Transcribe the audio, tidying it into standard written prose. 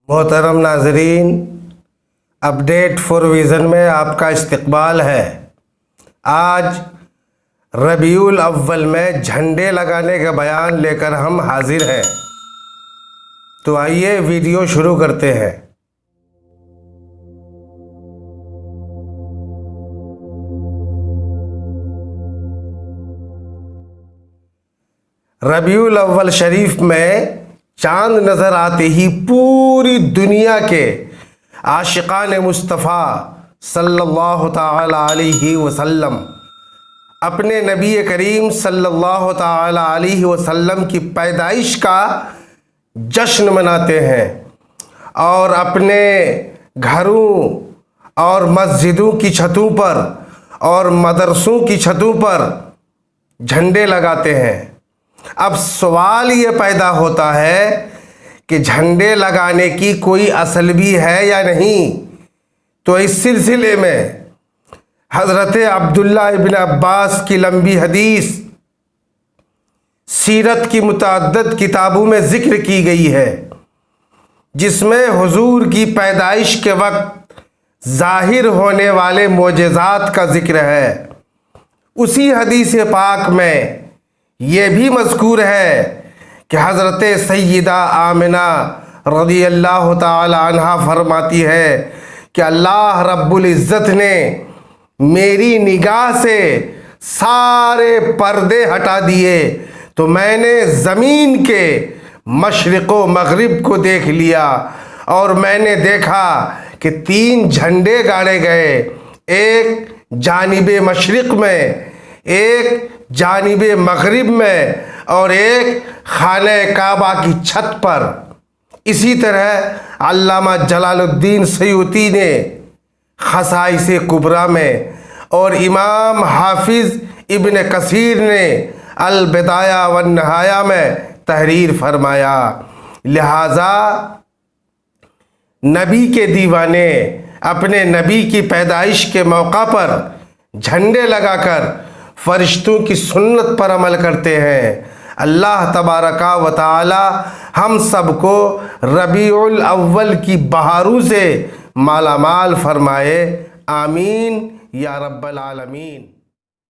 محترم ناظرین، update four vision میں آپ کا استقبال ہے۔ آج ربیع الاول میں جھنڈے لگانے کا بیان لے کر ہم حاضر ہیں، تو آئیے ویڈیو شروع کرتے ہیں۔ ربیع الاول شریف میں چاند نظر آتے ہی پوری دنیا کے عاشقان مصطفیٰ صلی اللہ تعالی علیہ وسلم اپنے نبی کریم صلی اللہ تعالی علیہ وسلم کی پیدائش کا جشن مناتے ہیں، اور اپنے گھروں اور مسجدوں کی چھتوں پر اور مدرسوں کی چھتوں پر جھنڈے لگاتے ہیں۔ اب سوال یہ پیدا ہوتا ہے کہ جھنڈے لگانے کی کوئی اصل بھی ہے یا نہیں؟ تو اس سلسلے میں حضرت عبداللہ ابن عباس کی لمبی حدیث سیرت کی متعدد کتابوں میں ذکر کی گئی ہے، جس میں حضور کی پیدائش کے وقت ظاہر ہونے والے معجزات کا ذکر ہے۔ اسی حدیث پاک میں یہ بھی مذکور ہے کہ حضرت سیدہ آمنہ رضی اللہ تعالی عنہا فرماتی ہے کہ اللہ رب العزت نے میری نگاہ سے سارے پردے ہٹا دیے تو میں نے زمین کے مشرق و مغرب کو دیکھ لیا، اور میں نے دیکھا کہ 3 جھنڈے گاڑے گئے، ایک جانب مشرق میں، ایک جانب مغرب میں، اور ایک خانہ کعبہ کی چھت پر۔ اسی طرح علامہ جلال الدین سیوطی نے خصائص کبریٰ میں اور امام حافظ ابن کثیر نے البدایہ والنہایہ میں تحریر فرمایا۔ لہٰذا نبی کے دیوانے اپنے نبی کی پیدائش کے موقع پر جھنڈے لگا کر فرشتوں کی سنت پر عمل کرتے ہیں۔ اللہ تبارک و تعالی ہم سب کو ربیع الاول کی بہاروں سے مالا مال فرمائے، آمین یا رب العالمین۔